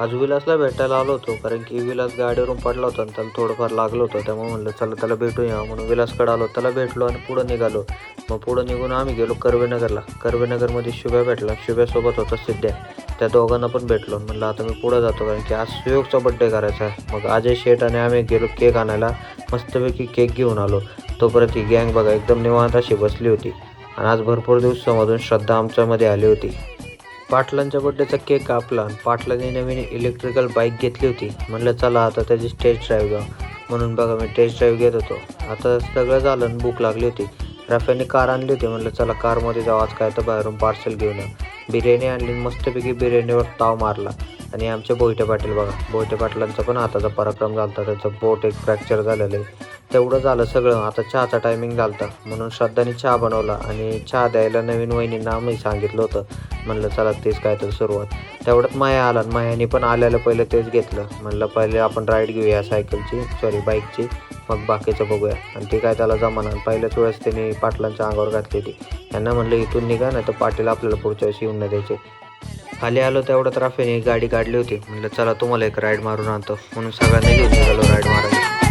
आज विलासला भेटायला आलो होतो, कारण की विलास गाडीवरून पडला होता आणि त्याला थोडंफार लागलं होतं. त्यामुळे म्हणलं चला त्याला भेटून यावं म्हणून विलासकडे आलो. त्याला भेटलो आणि पुढं निघालो. मग पुढं निघून आम्ही गेलो कर्वेनगरला. कर्वेनगरमध्ये शुभ्या भेटला. शुभ्यासोबत होता सिद्ध्या. त्या दोघांना पण भेटलो. म्हणलं आता मी पुढं जातो, कारण की आज सुयोगचा बड्डे करायचा आहे. मग अजय शेठ आणि आम्ही गेलो केक आणायला. मस्तपैकी केक घेऊन आलो. तोपर्यंत ही गँग बघा एकदम निवांत अशी बसली होती. आणि आज भरपूर दिवसामधून श्रद्धा आमच्यामध्ये आली होती. पाटलांच्या बड्डेचा केक कापला आणि पाटलांनी नवीन इलेक्ट्रिकल बाईक घेतली होती. म्हणलं चला आता त्याची टेस्ट ड्राईव्ह घ्यावं. म्हणून बघा मी टेस्ट ड्राईव्ह घेत होतो. आता सगळं झालं आणि भूक लागली होती. रफ्याने कार आणली होती. म्हणलं चला कारमध्ये जाऊ, आज काय तर बाहेरून पार्सल घेऊन या. बिर्याणी आणली. मस्तपैकी बिर्याणीवर ताव मारला. आणि आमचे बोईटे पाटील बघा, बोईटे पाटलांचा पण हाताचा पराक्रम झाला. त्याचं बोट एक फ्रॅक्चर झालेलं आहे. तेवढं झालं सगळं. आता चहाचा टायमिंग झाला म्हणून श्रद्धाने चहा बनवला आणि चहा द्यायला नवीन वहिनींना आम्ही सांगितलं होतं. म्हणलं चला तेच काय तर सुरुवात. तेवढ्यात माया आला आणि मायाने पण आल्याला पहिलं तेच घेतलं. म्हणलं पहिले आपण राईड घेऊया बाईकची, मग बाकीचं बघूया. आणि ते काय त्याला जमाना. पहिल्याच वेळेस त्यांनी पाटलांच्या अंगावर घातली होती. त्यांना म्हणलं इथून निघा, नाही तर पाटील आपल्याला पुढच्या वेळेस येऊन नाही द्यायचे. खाली आलो तेवढ्यात राफेने गाडी काढली होती. म्हणलं चला तुम्हाला एक राईड मारून आणतो, म्हणून सगळ्यांना घेऊन निघालो राईड मारायला.